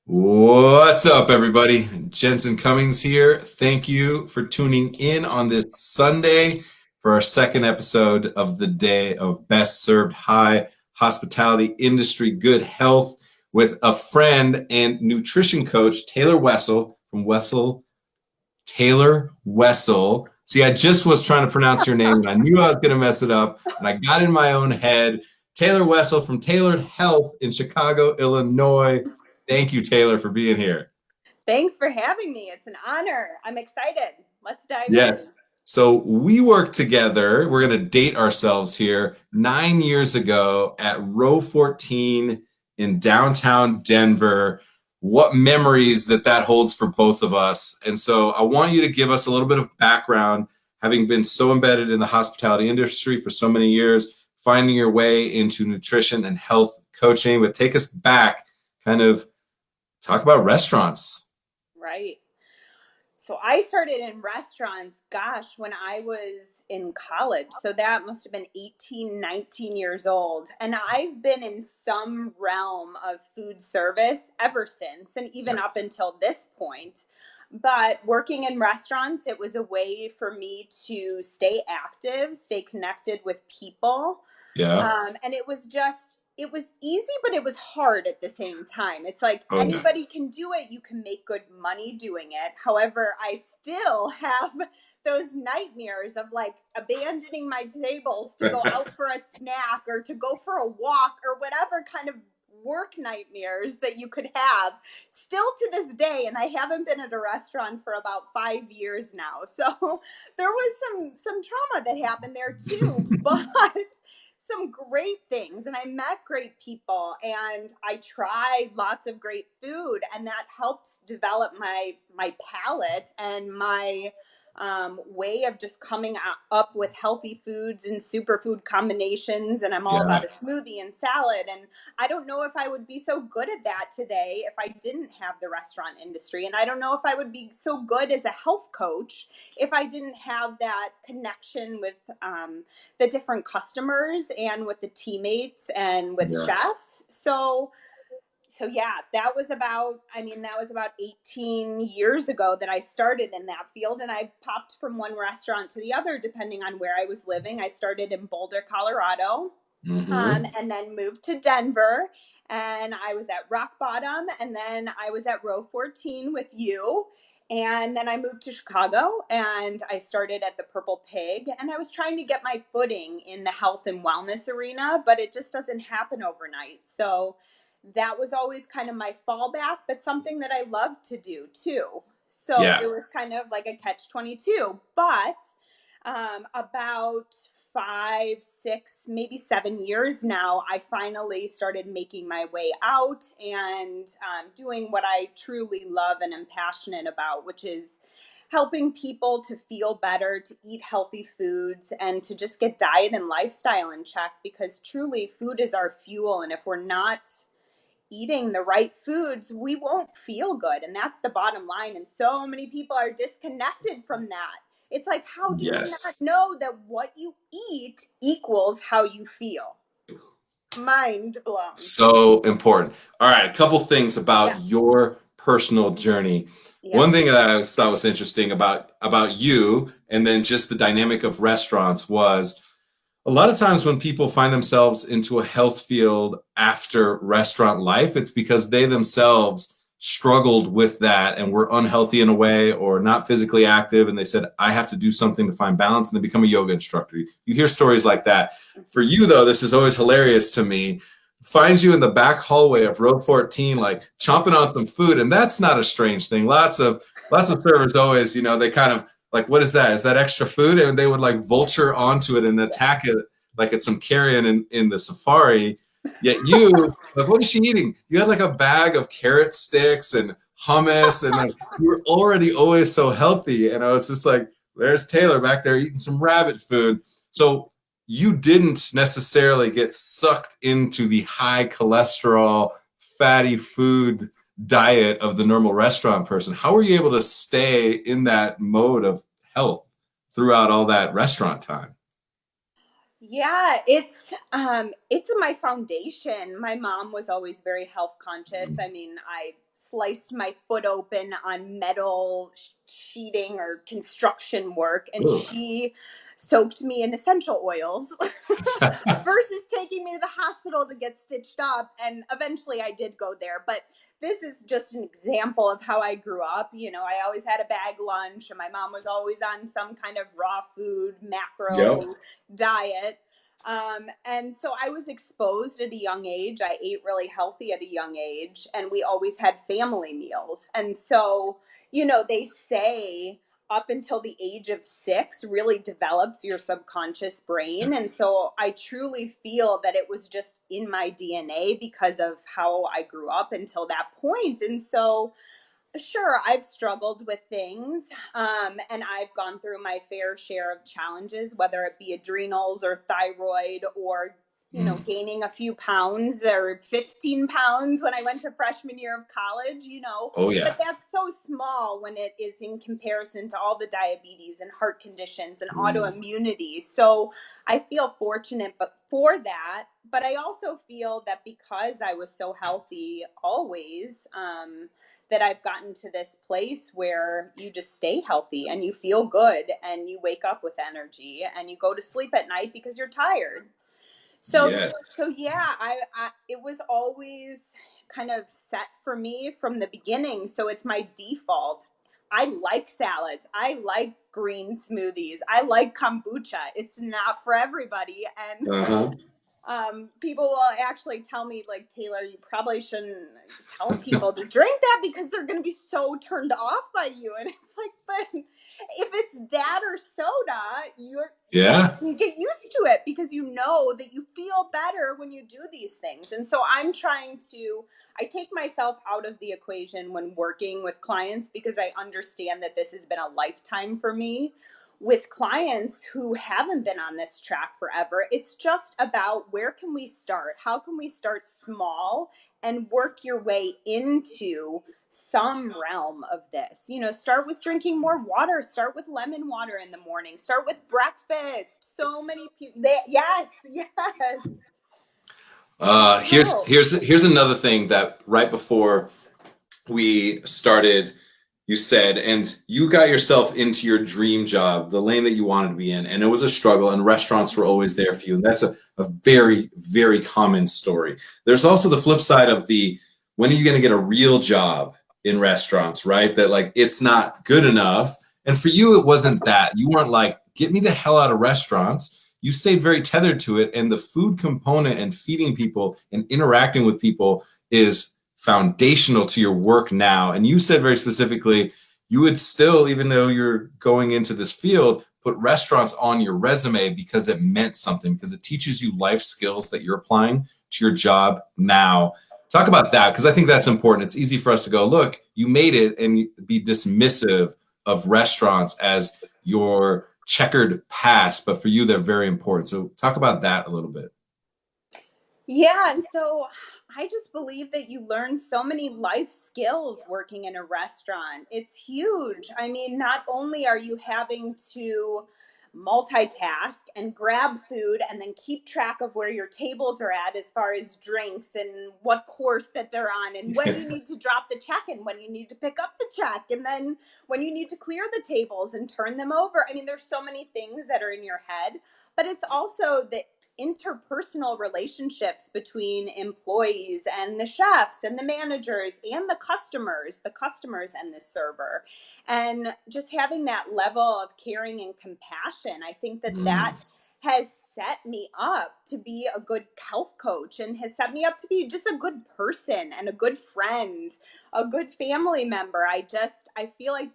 What's up, everybody? Jensen Cummings here. Thank you for tuning in on this Sunday for our second episode of the day of Best Served High Hospitality Industry Good Health with a friend and nutrition coach, Taylor Wessel from Wessel. Taylor Wessel. See, I just was trying to pronounce your name and I knew I was going to mess it up and I got in my own head. Taylor Wessel from Tailored Health in Chicago, Illinois. Thank you, Taylor, for being here. Thanks for having me. It's an honor. I'm excited. Let's dive Yes. in. So we worked together. We're going to date ourselves here 9 years ago at Row 14 in downtown Denver. What memories that holds for both of us. And so I want you to give us a little bit of background, having been so embedded in the hospitality industry for so many years, finding your way into nutrition and health coaching. But take us back, kind of talk about restaurants. Right. So I started in restaurants, gosh, when I was in college. So that must have been 18, 19 years old. And I've been in some realm of food service ever since, and even up until this point. But working in restaurants, it was a way for me to stay active, stay connected with people. Yeah. And it was easy, but it was hard at the same time. It's like Oh, yeah. anybody can do it. You can make good money doing it. However, I still have those nightmares of like abandoning my tables to go out for a snack or to go for a walk or whatever kind of work nightmares that you could have still to this day. And I haven't been at a restaurant for about 5 years now. So there was some trauma that happened there too, but some great things, and I met great people, and I tried lots of great food, and that helped develop my palate and my way of just coming up with healthy foods and superfood combinations. And I'm all Yeah. about a smoothie and salad, and I don't know if I would be so good at that today if I didn't have the restaurant industry, and I don't know if I would be so good as a health coach if I didn't have that connection with the different customers and with the teammates and with Yeah. chefs. So yeah, that was about 18 years ago that I started in that field, and I popped from one restaurant to the other depending on where I was living. I started in Boulder, Colorado, Mm-hmm. and then moved to Denver, and I was at Rock Bottom, and then I was at Row 14 with you. And then I moved to Chicago and I started at the Purple Pig, and I was trying to get my footing in the health and wellness arena, but it just doesn't happen overnight. So that was always kind of my fallback, but something that I love to do too. So Yeah. it was kind of like a catch 22. But about 5, 6, maybe 7 years now, I finally started making my way out and doing what I truly love and am passionate about, which is helping people to feel better, to eat healthy foods, and to just get diet and lifestyle in check, because truly food is our fuel. And if we're not eating the right foods, we won't feel good. And that's the bottom line. And so many people are disconnected from that. It's like, how do you not Yes. know that what you eat equals how you feel? Mind blown. So important. All right, a couple things about Yeah. your personal journey. One Yep. thing that I thought was interesting about you, and then just the dynamic of restaurants, was a lot of times when people find themselves into a health field after restaurant life, it's because they themselves struggled with that and were unhealthy in a way or not physically active. And they said, I have to do something to find balance. And they become a yoga instructor. You hear stories like that. For you, though, this is always hilarious to me. Finds you in the back hallway of row 14, like chomping on some food. And that's not a strange thing. Lots of servers always, they kind of like, what is that? Is that extra food? And they would like vulture onto it and attack it like it's some carrion in the safari. Yet you, like, what is she eating? You had like a bag of carrot sticks and hummus, and like you were already always so healthy. And I was just like, there's Taylor back there eating some rabbit food. So you didn't necessarily get sucked into the high cholesterol, fatty food diet of the normal restaurant person. How were you able to stay in that mode of health throughout all that restaurant time? Yeah, it's my foundation. My mom was always very health conscious. I mean, I sliced my foot open on metal sheeting or construction work, and Ooh. she soaked me in essential oils versus taking me to the hospital to get stitched up. And eventually I did go there, but this is just an example of how I grew up. You know, I always had a bag lunch, and my mom was always on some kind of raw food Yep. macro diet. And so I was exposed at a young age. I ate really healthy at a young age, and we always had family meals. And so, you know, they say up until the age of 6 really develops your subconscious brain. And so I truly feel that it was just in my DNA because of how I grew up until that point. And so, sure, I've struggled with things, and I've gone through my fair share of challenges, whether it be adrenals or thyroid or, you know, Mm. gaining a few pounds or 15 pounds when I went to freshman year of college, you know. Oh But yeah. that's so small when it is in comparison to all the diabetes and heart conditions and Mm. autoimmunity. So I feel fortunate but for that. But I also feel that because I was so healthy always, that I've gotten to this place where you just stay healthy and you feel good and you wake up with energy and you go to sleep at night because you're tired. So Yes. so yeah, I it was always kind of set for me from the beginning. So it's my default. I like salads. I like green smoothies. I like kombucha. It's not for everybody. And Uh-huh. people will actually tell me, like, Taylor, you probably shouldn't tell people to drink that because they're going to be so turned off by you. And it's like, but if it's that or soda, Yeah. you get used to it because you know that you feel better when you do these things. And so I take myself out of the equation when working with clients because I understand that this has been a lifetime for me. With clients who haven't been on this track forever, it's just about where can we start? How can we start small and work your way into some realm of this? You know, start with drinking more water, start with lemon water in the morning, start with breakfast. So many people, yes, yes. Here's No, here's another thing that right before we started, you said, and you got yourself into your dream job, the lane that you wanted to be in, and it was a struggle, and restaurants were always there for you. And that's a very, very common story. There's also the flip side of the when are you going to get a real job in restaurants, right? That like it's not good enough. And for you, it wasn't that. You weren't like, get me the hell out of restaurants. You stayed very tethered to it. And the food component and feeding people and interacting with people is foundational to your work now. And you said very specifically, you would still, even though you're going into this field, put restaurants on your resume because it meant something, because it teaches you life skills that you're applying to your job now. Talk about that, because I think that's important. It's easy for us to go, look, you made it, and be dismissive of restaurants as your checkered past, but for you, they're very important. So talk about that a little bit. yeah, so I just believe that you learn so many life skills working in a restaurant. It's huge. I mean, not only are you having to multitask and grab food and then keep track of where your tables are at as far as drinks and what course that they're on and when you need to drop the check and when you need to pick up the check and then when you need to clear the tables and turn them over. I mean, there's so many things that are in your head, but it's also the interpersonal relationships between employees and the chefs and the managers and the customers and the server. And just having that level of caring and compassion, I think that Mm. has set me up to be a good health coach and has set me up to be just a good person and a good friend, a good family member. I feel like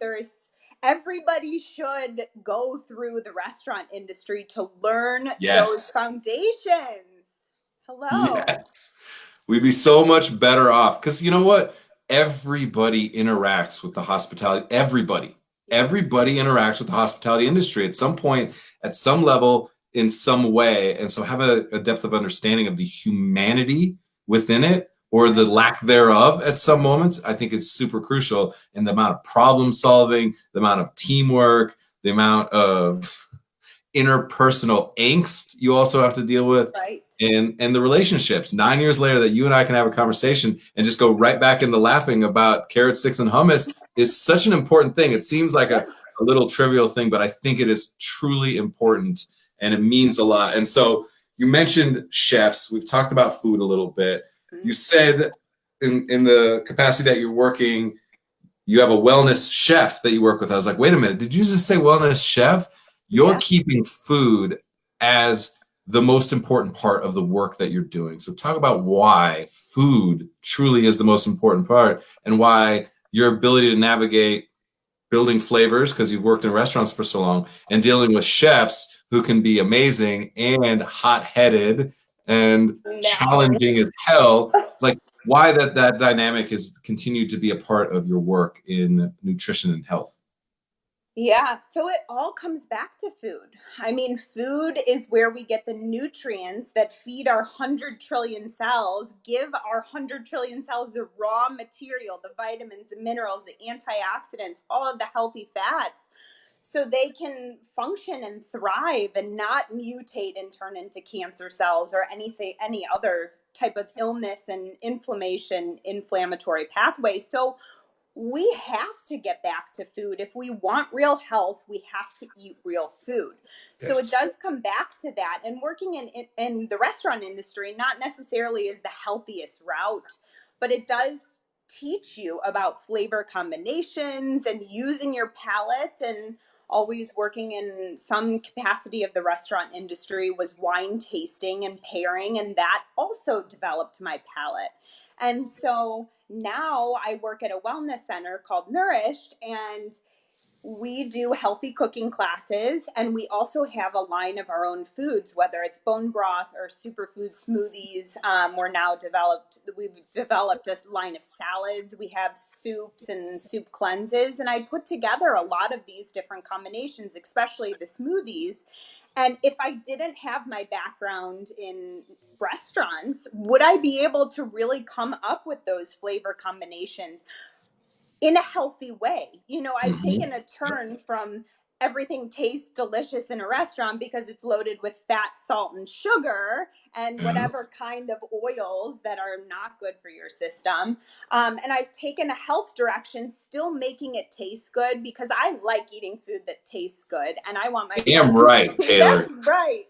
everybody should go through the restaurant industry to learn those Yes. foundations. Hello. Yes. We'd be so much better off because you know what? Everybody interacts with the hospitality. Everybody. Yeah. Everybody interacts with the hospitality industry at some point, at some level, in some way. And so have a depth of understanding of the humanity within it or the Right. lack thereof at some moments. I think it's super crucial. And the amount of problem solving, the amount of teamwork, the amount of interpersonal angst you also have to deal with. Right. and the relationships 9 years later that you and I can have a conversation and just go right back into laughing about carrot sticks and hummus is such an important thing. It seems like a little trivial thing, but I think it is truly important and it means a lot. And so you mentioned chefs. We've talked about food a little bit. You said in the capacity that you're working, you have a wellness chef that you work with. I was like, wait a minute, did you just say wellness chef? You're keeping food as the most important part of the work that you're doing. So talk about why food truly is the most important part and why your ability to navigate building flavors, because you've worked in restaurants for so long, and dealing with chefs who can be amazing and hot-headed and challenging as hell. Like, why that dynamic has continued to be a part of your work in nutrition and health. Yeah, so it all comes back to food. I mean, food is where we get the nutrients that feed our 100 trillion cells, give our 100 trillion cells the raw material, the vitamins, the minerals, the antioxidants, all of the healthy fats, so they can function and thrive and not mutate and turn into cancer cells or any other type of illness and inflammatory pathway. So we have to get back to food. If we want real health, we have to eat real food. So it does come back to that. And working in the restaurant industry, not necessarily is the healthiest route, but it does teach you about flavor combinations and using your palate. And always working in some capacity of the restaurant industry was wine tasting and pairing, and that also developed my palate. And so now I work at a wellness center called Nourished, and we do healthy cooking classes, and we also have a line of our own foods, whether it's bone broth or superfood smoothies. We've developed a line of salads. We have soups and soup cleanses, and I put together a lot of these different combinations, especially the smoothies. And if I didn't have my background in restaurants, would I be able to really come up with those flavor combinations in a healthy way? You know, I've taken a turn from everything tastes delicious in a restaurant because it's loaded with fat, salt, and sugar and whatever kind of oils that are not good for your system. And I've taken a health direction, still making it taste good because I like eating food that tastes good and I want my Damn right, Taylor. That's right.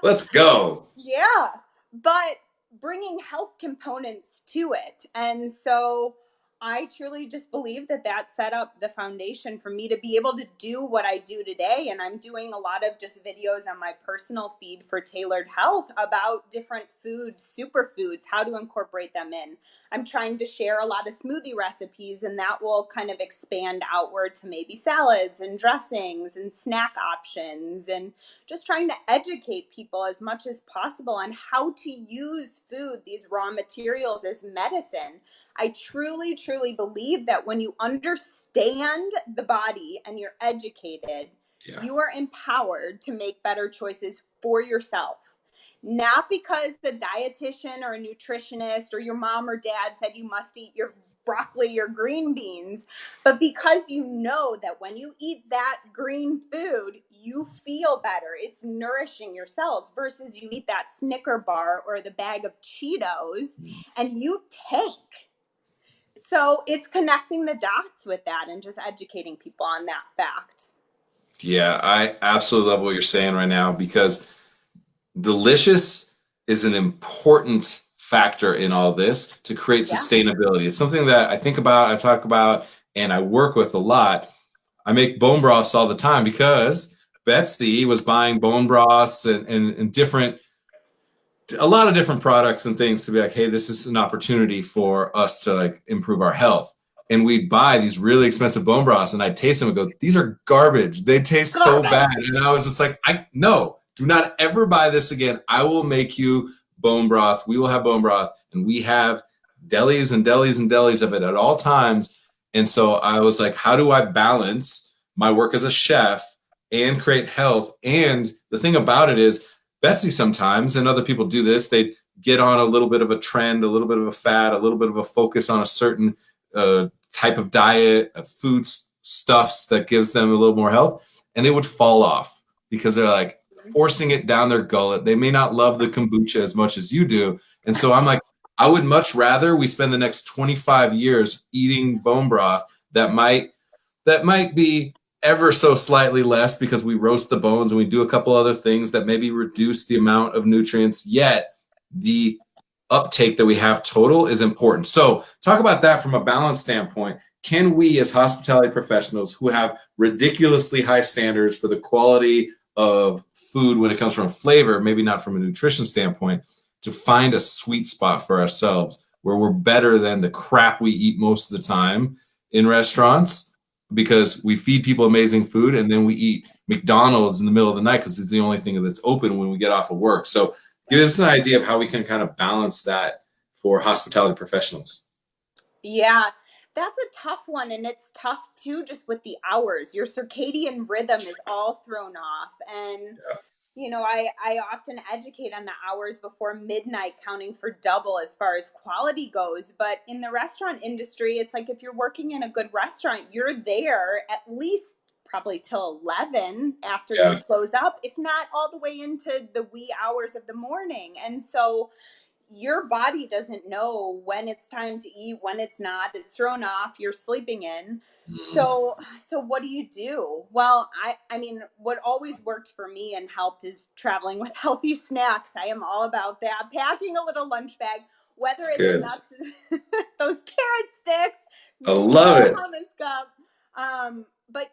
Let's go. Yeah, but bringing health components to it. And so I truly just believe that set up the foundation for me to be able to do what I do today. And I'm doing a lot of just videos on my personal feed for Tailored Health about different foods, superfoods, how to incorporate them in. I'm trying to share a lot of smoothie recipes, and that will kind of expand outward to maybe salads and dressings and snack options, and just trying to educate people as much as possible on how to use food, these raw materials, as medicine. I truly, truly believe that when you understand the body and you're educated, you are empowered to make better choices for yourself. Not because the dietitian or a nutritionist or your mom or dad said you must eat your broccoli or green beans, but because you know that when you eat that green food, you feel better. It's nourishing your cells versus you eat that Snicker bar or the bag of Cheetos and you tank. So it's connecting the dots with that and just educating people on that fact. Yeah, I absolutely love what you're saying right now because delicious is an important factor in all this to create sustainability. It's something that I think about, I talk about, and I work with a lot. I make bone broths all the time because Betsy was buying bone broths and different, a lot of different products and things to be like, hey, this is an opportunity for us to like improve our health. And we'd buy these really expensive bone broths and I'd taste them and go, these are garbage. They taste so bad. And I was just like, no, do not ever buy this again. I will make you bone broth. We will have bone broth, and we have delis and delis and delis of it at all times. And so I was like, how do I balance my work as a chef and create health? And the thing about it is Betsy sometimes, and other people do this, they get on a little bit of a trend, a little bit of a fad, a little bit of a focus on a certain type of diet, of food stuffs that gives them a little more health, and they would fall off because they're like, forcing it down their gullet. They may not love the kombucha as much as you do. And so I'm like, I would much rather we spend the next 25 years eating bone broth that might be ever so slightly less because we roast the bones and we do a couple other things that maybe reduce the amount of nutrients, yet the uptake that we have total is important. So talk about that from a balance standpoint. Can we as hospitality professionals who have ridiculously high standards for the quality of food when it comes from flavor, maybe not from a nutrition standpoint, to find a sweet spot for ourselves where we're better than the crap we eat most of the time in restaurants because we feed people amazing food and then we eat McDonald's in the middle of the night because it's the only thing that's open when we get off of work. So give us an idea of how we can kind of balance that for hospitality professionals. Yeah, that's a tough one. And it's tough too, just with the hours. Your circadian rhythm is all thrown off. And I often educate on the hours before midnight, counting for double as far as quality goes. But in the restaurant industry, it's like if you're working in a good restaurant, you're there at least probably till 11 after you Yeah. close up, if not all the way into the wee hours of the morning. And so your body doesn't know when it's time to eat, when it's not. It's thrown off. You're sleeping in. Mm, So what do you do? Well, I mean, what always worked for me and helped is traveling with healthy snacks. I am all about that. Packing a little lunch bag, whether it's it's good. nuts, those carrot sticks, I maybe a love little it. hummus cup. But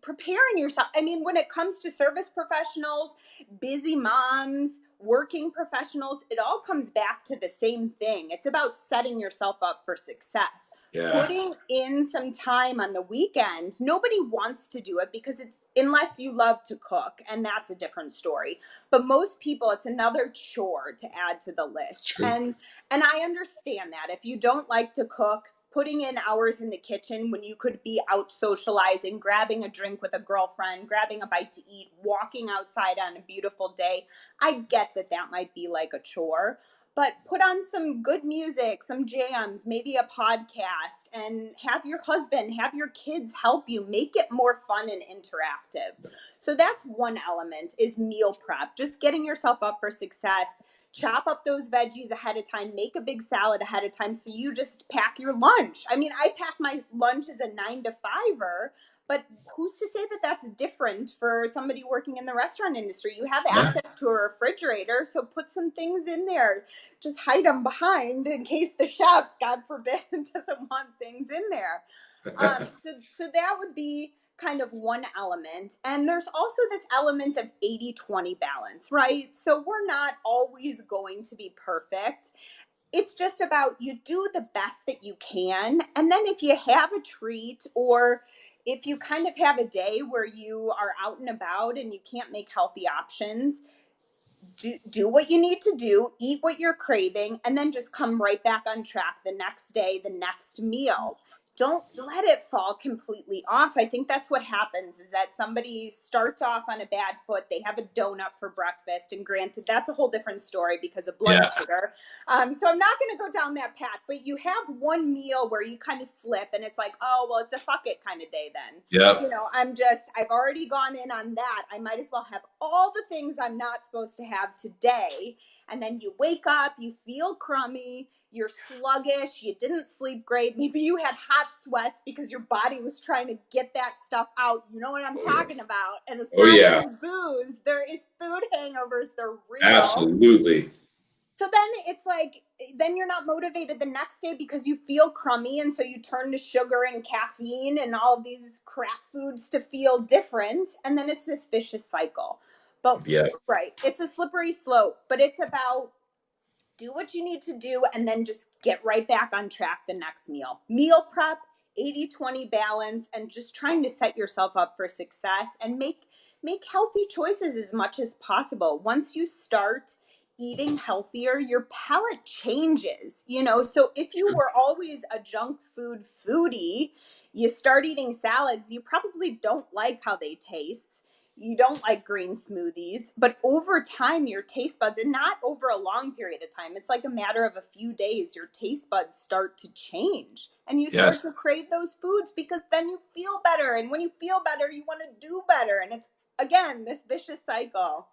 preparing yourself. I mean, when it comes to service professionals, busy moms, working professionals, it all comes back to the same thing. It's about setting yourself up for success. Yeah. Putting in some time on the weekend. Nobody wants to do it because it's unless you love to cook, and that's a different story. But most people, it's another chore to add to the It's list. true. And I understand that. If you don't like to cook, putting in hours in the kitchen when you could be out socializing, grabbing a drink with a girlfriend, grabbing a bite to eat, walking outside on a beautiful day, I get that that might be like a chore, but put on some good music, some jams, maybe a podcast, and have your husband, have your kids help you make it more fun and interactive. So that's one element is meal prep, just getting yourself up for success. Chop up those veggies ahead of time, make a big salad ahead of time so you just pack your lunch. I mean, I pack my lunch as a 9 to 5er, but who's to say that that's different for somebody working in the restaurant industry? You have Yeah. access to a refrigerator, so put some things in there. Just hide them behind in case the chef, God forbid, doesn't want things in there. So that would be kind of one element. And there's also this element of 80-20 balance, right? So we're not always going to be perfect. It's just about you do the best that you can. And then if you have a treat or if you kind of have a day where you are out and about and you can't make healthy options, do what you need to do, eat what you're craving, and then just come right back on track the next day, the next meal. Don't let it fall completely off. I think that's what happens is that somebody starts off on a bad foot. They have a donut for breakfast. And granted, that's a whole different story because of blood Yeah. sugar. So I'm not going to go down that path. But you have one meal where you kind of slip and it's like, oh, well, it's a fuck it kind of day then. Yep. I've already gone in on that. I might as well have all the things I'm not supposed to have today. And then you wake up, you feel crummy, you're sluggish, you didn't sleep great. Maybe you had hot sweats because your body was trying to get that stuff out. You know what I'm Oh yeah. talking about. And it's Oh not yeah. just booze, there is food hangovers, they're real. Absolutely. So then it's like, then you're not motivated the next day because you feel crummy. And so you turn to sugar and caffeine and all these crap foods to feel different. And then it's this vicious cycle. But, Yeah. right, it's a slippery slope, but it's about do what you need to do and then just get right back on track the next meal. Meal prep, 80-20 balance, and just trying to set yourself up for success and make healthy choices as much as possible. Once you start eating healthier, your palate changes, So if you were always a junk food foodie, you start eating salads, you probably don't like how they taste. You don't like green smoothies, but over time, your taste buds, and not over a long period of time, it's like a matter of a few days, your taste buds start to change and you start Yes. to crave those foods because then you feel better. And when you feel better, you want to do better. And it's again, this vicious cycle.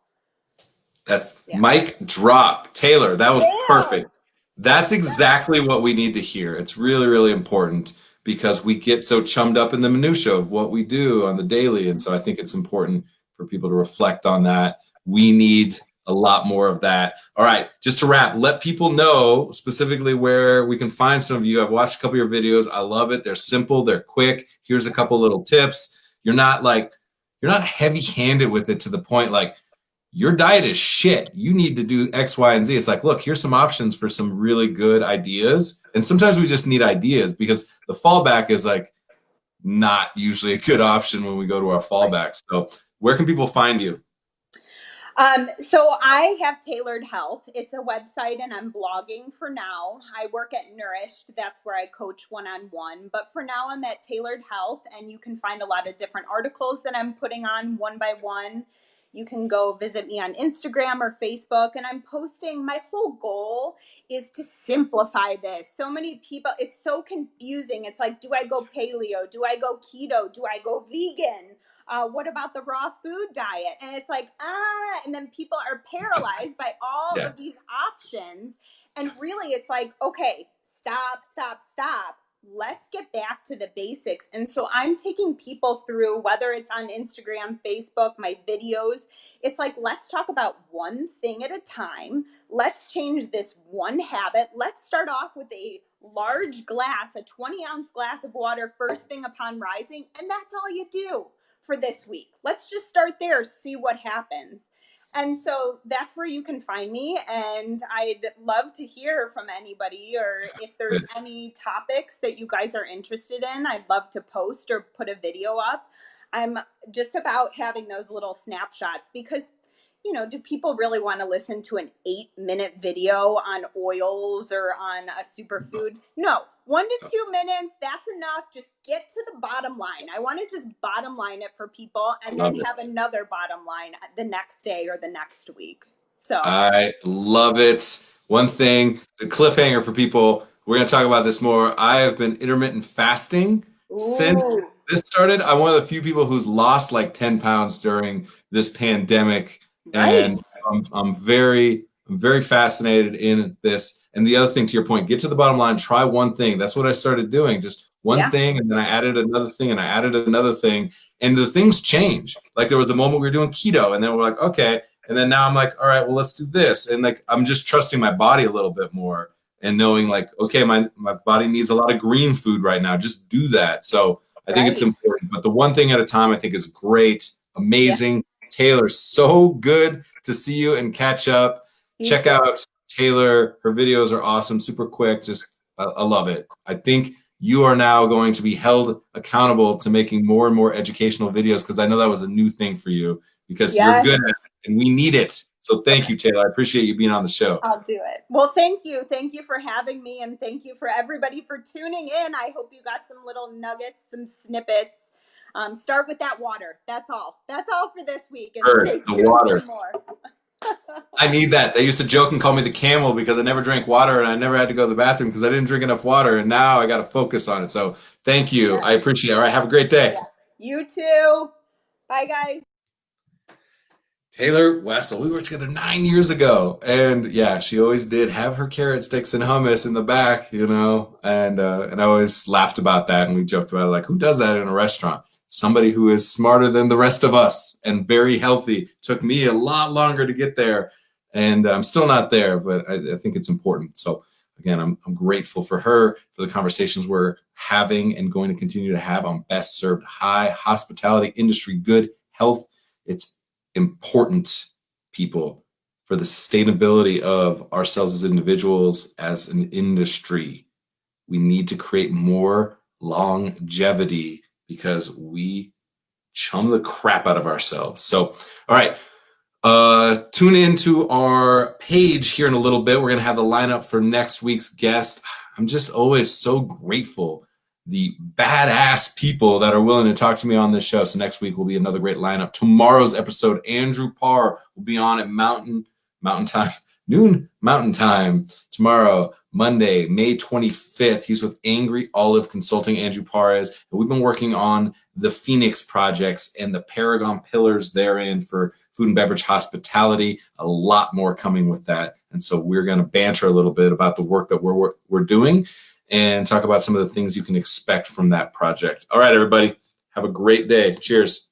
That's mic drop. Taylor, that was perfect. That's exactly what we need to hear. It's really, really important because we get so chummed up in the minutia of what we do on the daily. And so I think it's important for people to reflect on that. We need a lot more of that. All right, just to wrap, let people know specifically where we can find some of you. I've watched a couple of your videos. I love it. They're simple, they're quick. Here's a couple little tips. You're not heavy-handed with it to the point like, your diet is shit. You need to do X, Y, and Z. It's like, look, here's some options for some really good ideas. And sometimes we just need ideas because the fallback is like not usually a good option when we go to our fallback. So where can people find you? So I have Tailored Health. It's a website and I'm blogging for now. I work at Nourished. That's where I coach one-on-one. But for now, I'm at Tailored Health, and you can find a lot of different articles that I'm putting on one by one. You can go visit me on Instagram or Facebook, and I'm posting. My whole goal is to simplify this. So many people, it's so confusing. It's like, do I go paleo? Do I go keto? Do I go vegan? What about the raw food diet? And it's like, and then people are paralyzed by all of these options. And really, it's like, okay, stop. Let's get back to the basics. And so I'm taking people through, whether it's on Instagram, Facebook, my videos. It's like, let's talk about one thing at a time. Let's change this one habit. Let's start off with a large glass, a 20-ounce glass of water first thing upon rising. And that's all you do for this week. Let's just start there, see what happens. And so that's where you can find me. And I'd love to hear from anybody, or if there's any topics that you guys are interested in, I'd love to post or put a video up. I'm just about having those little snapshots because, you know, do people really want to listen to an 8-minute video on oils or on a superfood? No, 1 to 2 minutes, that's enough. Just get to the bottom line. I want to just bottom line it for people and then have another bottom line the next day or the next week. So I love it. One thing, the cliffhanger for people, we're going to talk about this more. I have been intermittent fasting since this started. I'm one of the few people who's lost like 10 pounds during this pandemic. And I'm very fascinated in this. And the other thing, to your point, get to the bottom line, try one thing. That's what I started doing, just one thing. And then I added another thing and I added another thing. And the things change. Like there was a moment we were doing keto and then we're like, okay. And then now I'm like, all right, well, let's do this. And like, I'm just trusting my body a little bit more and knowing like, okay, my body needs a lot of green food right now. Just do that. So I think it's important. But the one thing at a time I think is great, amazing. Taylor, so good to see you and catch up. Check out Taylor. Her videos are awesome, super quick. Just, I love it. I think you are now going to be held accountable to making more and more educational videos because I know that was a new thing for you because you're good at it and we need it. So thank you, Taylor. I appreciate you being on the show. I'll do it. Well, thank you. Thank you for having me, and thank you for everybody for tuning in. I hope you got some little nuggets, some snippets. Start with that water. That's all. That's all for this week. And the water. I need that. They used to joke and call me the camel because I never drank water and I never had to go to the bathroom because I didn't drink enough water. And now I got to focus on it. So thank you. I appreciate it. All right. Have a great day. You too. Bye, guys. Taylor Wessel, we worked together 9 years ago. And yeah, she always did have her carrot sticks and hummus in the back, you know, and I always laughed about that. And we joked about it, like, who does that in a restaurant? Somebody who is smarter than the rest of us and very healthy. Took me a lot longer to get there. And I'm still not there, but I think it's important. So again, I'm grateful for her, for the conversations we're having and going to continue to have on best served high hospitality industry, good health. It's important, people, for the sustainability of ourselves as individuals, as an industry. We need to create more longevity because we chum the crap out of ourselves. So, all right, tune into our page here in a little bit. We're going to have the lineup for next week's guest. I'm just always so grateful. The badass people that are willing to talk to me on this show. So next week will be another great lineup. Tomorrow's episode, Andrew Parr will be on at noon Mountain Time tomorrow. Monday, May 25th, he's with Angry Olive Consulting, Andrew Parres. And we've been working on the Phoenix projects and the Paragon pillars therein for food and beverage hospitality. A lot more coming with that. And so we're going to banter a little bit about the work that we're doing and talk about some of the things you can expect from that project. All right, everybody, have a great day. Cheers.